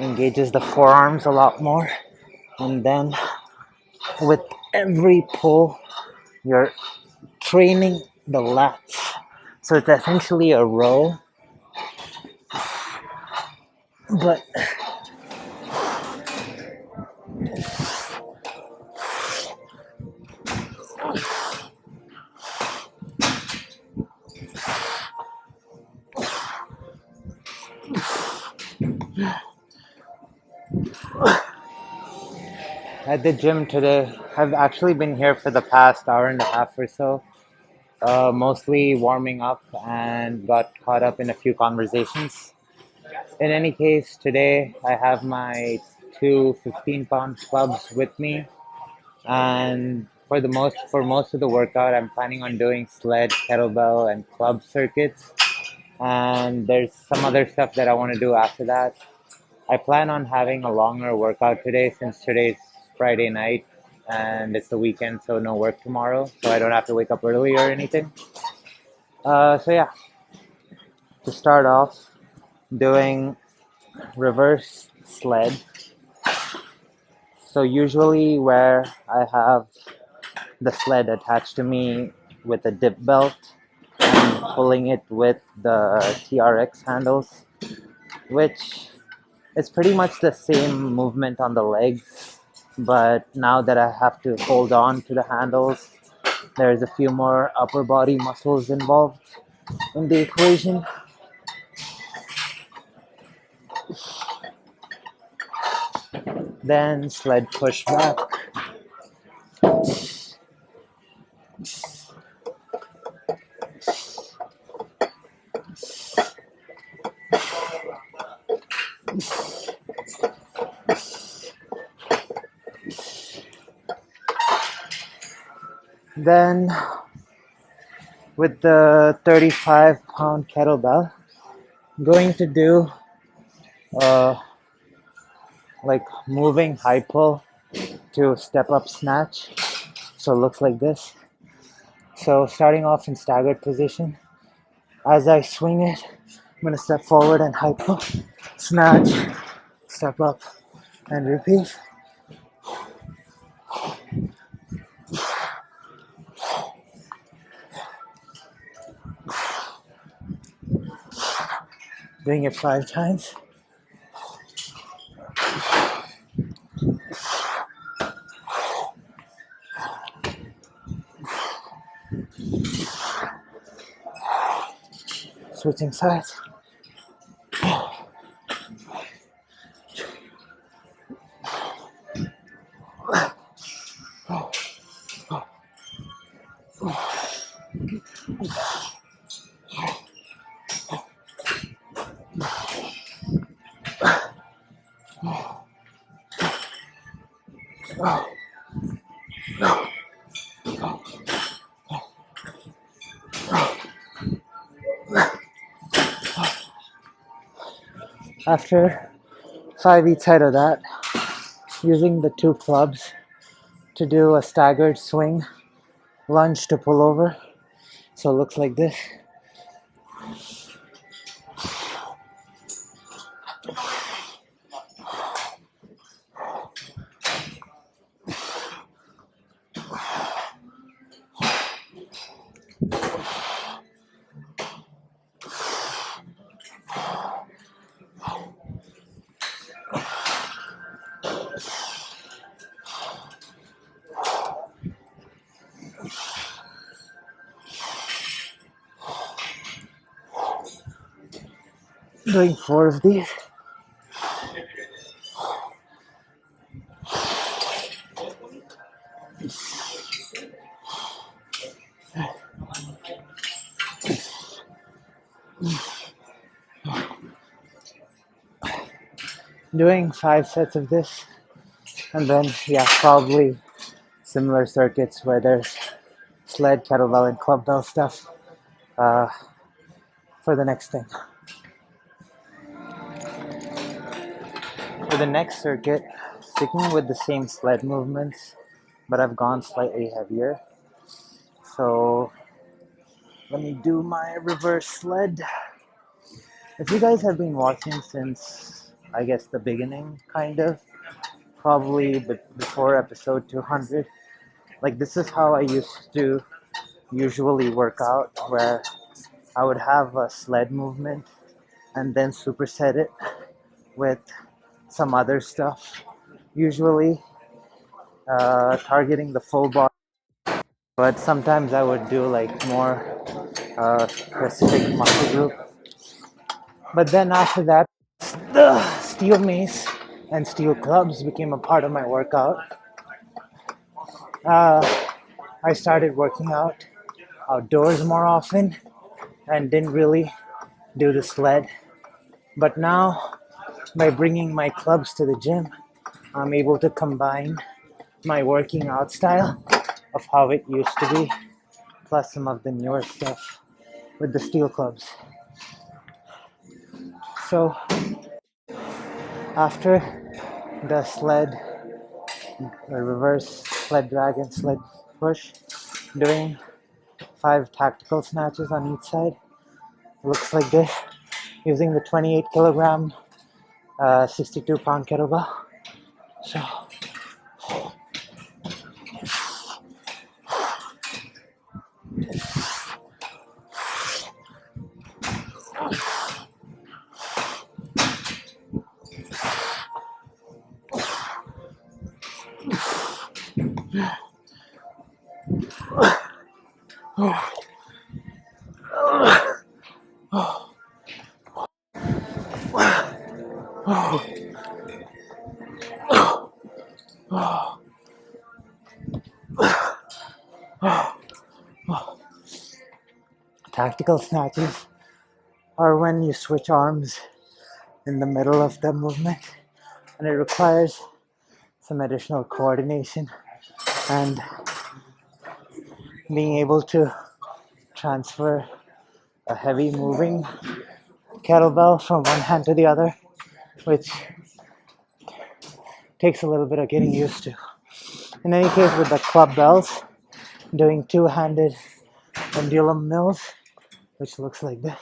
engages the forearms a lot more. And then with every pull, you're training the lats. So it's essentially a row, but at the gym today, I've actually been here for the past hour and a half or so, mostly warming up and got caught up in a few conversations. In any case, today I have my two 15-pound clubs with me, and for most of the workout, I'm planning on doing sled, kettlebell, and club circuits. And there's some other stuff that I want to do after that. I plan on having a longer workout today since today's Friday night and it's the weekend, so no work tomorrow, so I don't have to wake up early or anything. So yeah, to start off, doing reverse sled. So usually where I have the sled attached to me with a dip belt and pulling it with the TRX handles, which is pretty much the same movement on the legs, but now that I have to hold on to the handles, there's a few more upper body muscles involved in the equation. Then sled push back. Then with the 35-pound kettlebell, I'm going to do uh, like moving high pull to step up snatch. So it looks like this. So starting off in staggered position, as I swing it, I'm going to step forward and high pull, snatch, step up, and repeat. Doing it 5 times. Switching sides. After 5 each side of that, using the 2 clubs to do a staggered swing, lunge to pull over. So it looks like this. Doing 4 of these. Doing 5 sets of this. And then, yeah, probably similar circuits where there's sled, kettlebell, and clubbell stuff for the next thing. For the next circuit, sticking with the same sled movements, but I've gone slightly heavier. So let me do my reverse sled. If you guys have been watching since I guess the beginning, kind of, probably before episode 200. Like, this is how I used to usually work out, where I would have a sled movement and then superset it with some other stuff, usually targeting the full body. But sometimes I would do like more specific muscle group. But then after that, the steel mace and steel clubs became a part of my workout. Uh, I started working out outdoors more often and didn't really do the sled. But now, by bringing my clubs to the gym, I'm able to combine my working out style of how it used to be, plus some of the newer stuff with the steel clubs. So after the sled, the reverse sled drag and sled push, doing 5 tactical snatches on each side, looks like this, using the 28 kilogram 62 pound kettlebell. So tactical snatches are when you switch arms in the middle of the movement, and it requires some additional coordination and being able to transfer a heavy moving kettlebell from one hand to the other, which takes a little bit of getting used to. In any case, with the club bells, doing two-handed pendulum mills, which looks like this.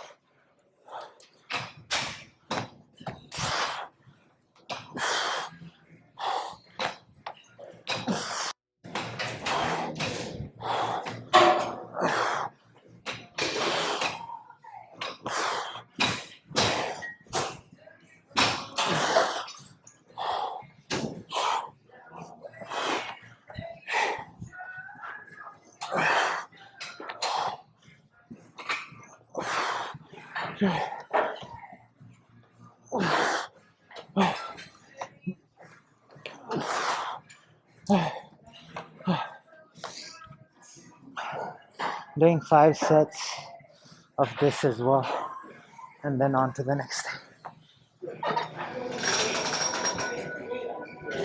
Doing 5 sets of this as well, and then on to the next thing.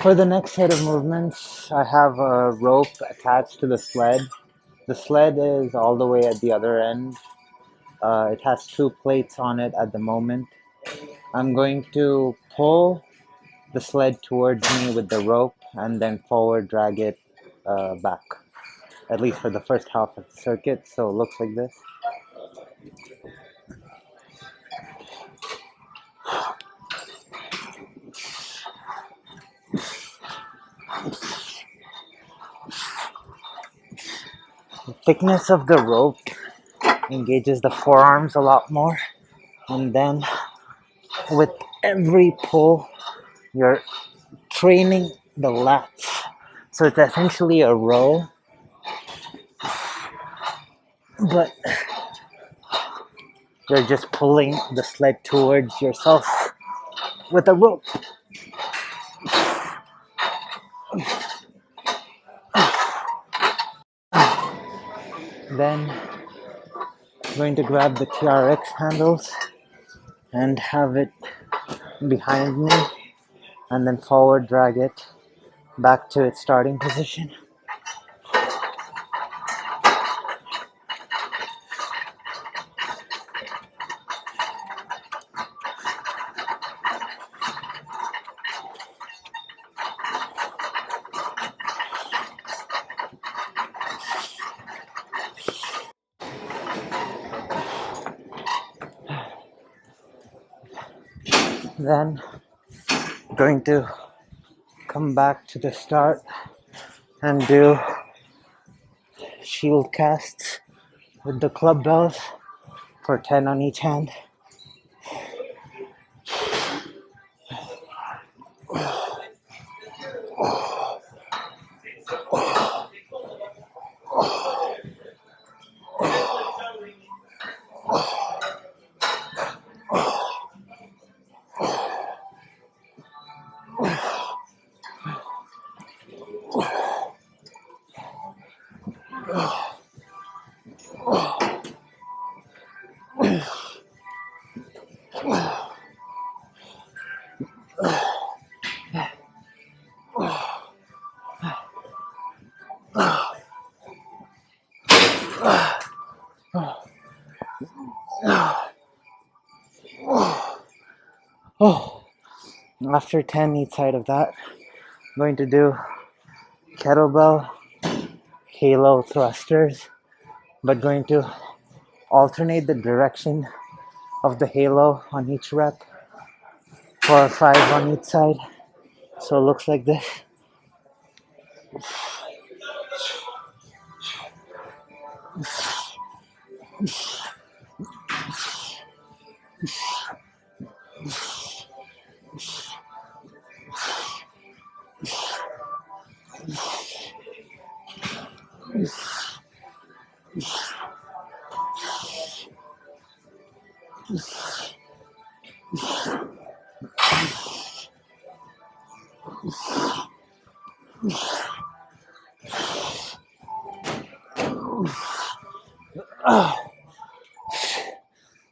For the next set of movements, I have a rope attached to the sled. The sled is all the way at the other end. It has 2 plates on it at the moment. I'm going to pull the sled towards me with the rope and then forward drag it back, at least for the first half of the circuit. So it looks like this. The thickness of the rope engages the forearms a lot more, and then with every pull, you're training the lats. So it's essentially a row, but you're just pulling the sled towards yourself with a rope. Then I'm going to grab the TRX handles and have it behind me, and then forward drag it back to its starting position. Then Going to come back to the start and do shield casts with the club bells for 10 on each hand. Oh, after 10 each side of that, I'm going to do kettlebell halo thrusters, but going to alternate the direction of the halo on each rep for 5 on each side. So it looks like this.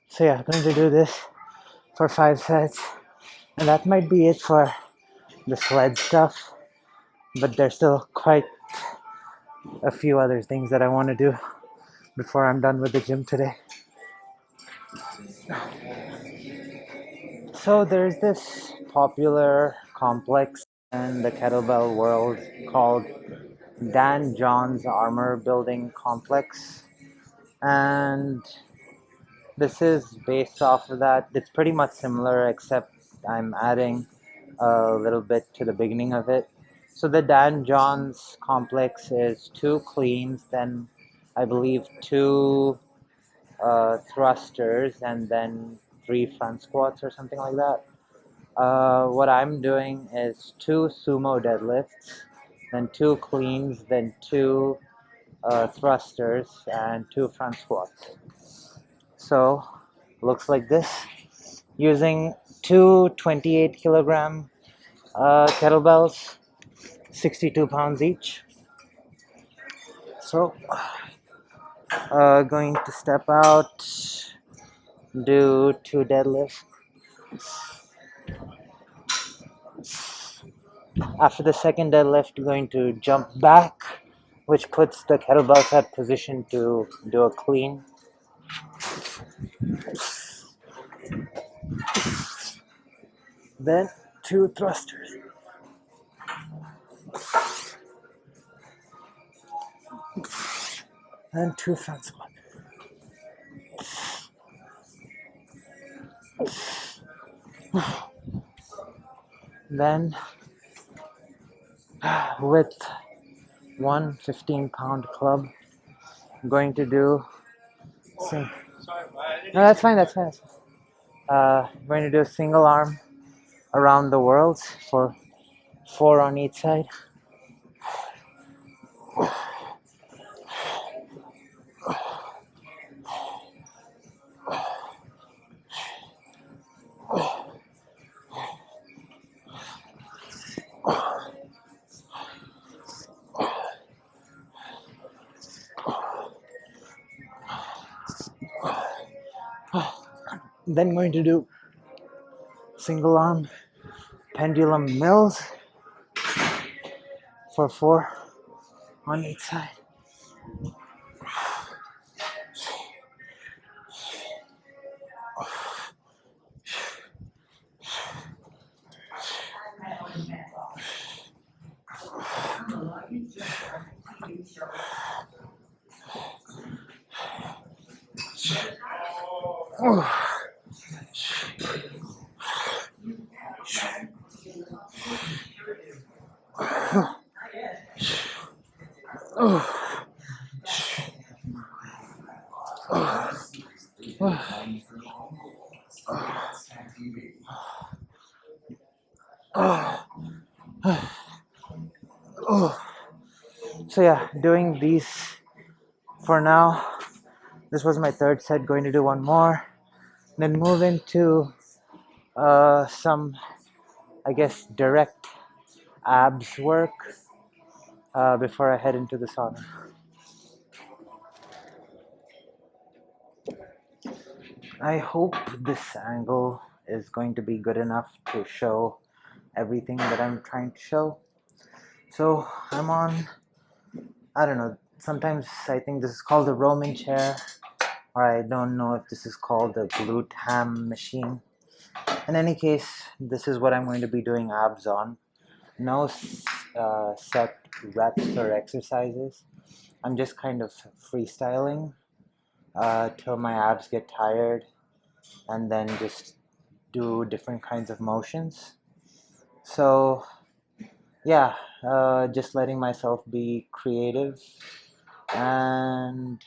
So yeah, I'm going to do this for 5 sets, and that might be it for the sled stuff, but there's still quite a few other things that I want to do before I'm done with the gym today. So there's this popular complex in the kettlebell world called Dan John's Armor Building Complex, and this is based off of that. It's pretty much similar, except I'm adding a little bit to the beginning of it. So the Dan John's complex is 2 cleans, then I believe 2 thrusters, and then 3 front squats or something like that. What I'm doing is 2 sumo deadlifts, then 2 cleans, then 2 thrusters, and 2 front squats. So looks like this, using 2 28 kilogram kettlebells, 62 pounds each. So going to step out, do 2 deadlifts. After the second deadlift, going to jump back, which puts the kettlebells at position to do a clean. Then 2 thrusters. And 2 front squats. Then with 1 15-pound club, I'm going to do no, that's fine. I'm going to do a single arm around the world for 4 on each side. Then going to do single arm pendulum mills for 4 on each side. So yeah, doing these for now. This was my third set. Going to do one more, then move into some, I guess, direct abs work before I head into the sauna. I hope this angle is going to be good enough to show everything that I'm trying to show. So I'm on, I don't know, sometimes I think this is called a Roman chair, or I don't know if this is called a glute ham machine. In any case, this is what I'm going to be doing abs on. No set reps or exercises. I'm just kind of freestyling till my abs get tired, and then just do different kinds of motions. So yeah, just letting myself be creative. And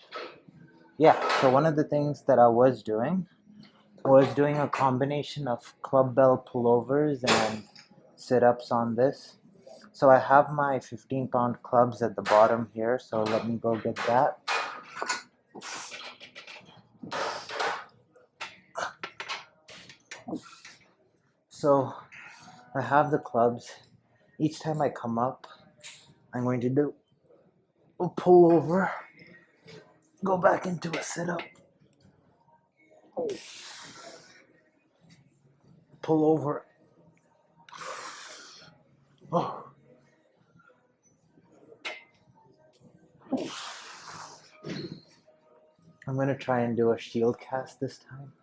yeah, so one of the things that I was doing a combination of Clubbell pullovers and sit-ups on this. So I have my 15-pound clubs at the bottom here, so let me go get that. So I have the clubs. Each time I come up, I'm going to do a pullover, go back into a sit-up, pull over. Oh. I'm going to try and do a shield cast this time.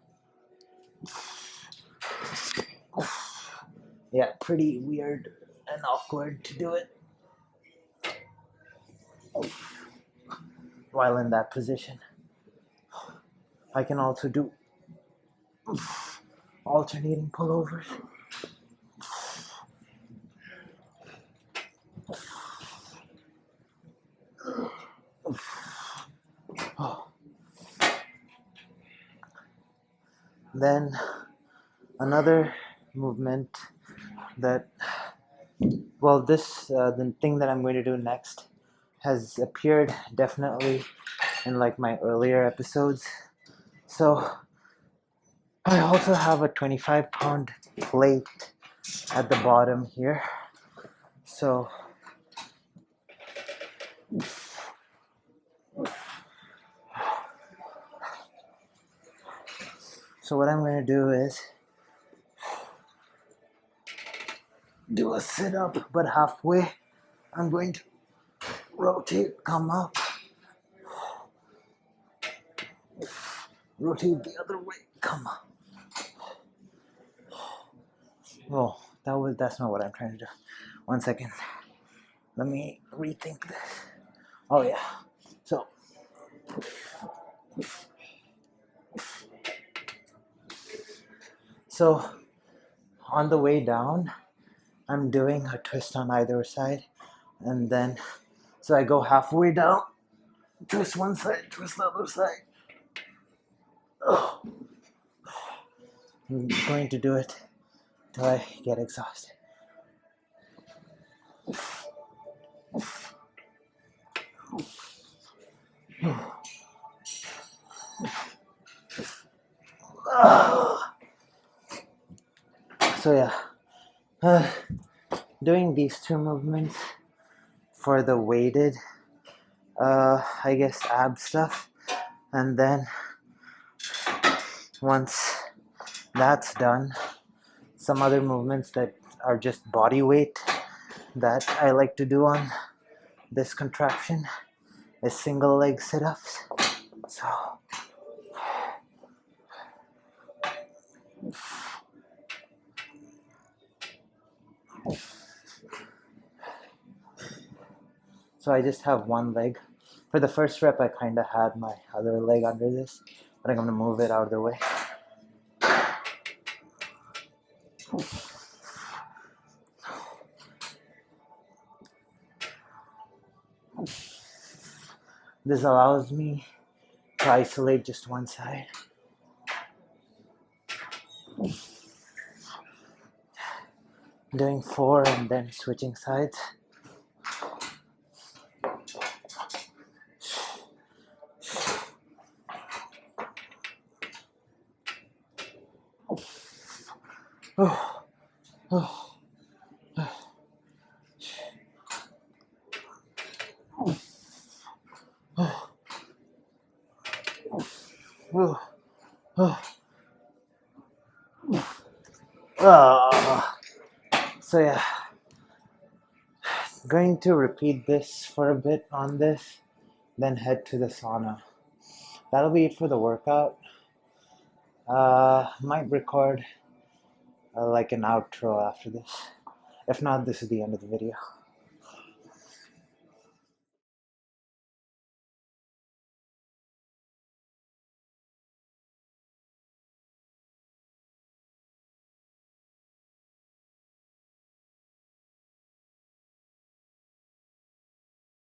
Yeah, pretty weird and awkward to do it while in that position. I can also do alternating pullovers. Then another movement that, well, the thing that I'm going to do next has appeared definitely in like my earlier episodes. So I also have a 25-pound plate at the bottom here. So what I'm going to do is do a sit-up, but halfway I'm going to rotate, come up, rotate the other way, come up. Oh, that's not what I'm trying to do. 1 second. Let me rethink this. Oh yeah. So on the way down, I'm doing a twist on either side, and then so I go halfway down, twist one side, twist the other side. Oh. I'm going to do it till I get exhausted. So yeah, doing these two movements for the weighted, I guess ab stuff, and then once that's done, some other movements that are just body weight that I like to do on this contraption is single leg sit-ups. So I just have one leg. For the first rep, I kind of had my other leg under this, but I'm going to move it out of the way. This allows me to isolate just one side. Doing 4 and then switching sides. Oh, oh, oh, oh. So yeah, going to repeat this for a bit on this, then head to the sauna. That'll be it for the workout. Might record like an outro after this. If not, this is the end of the video.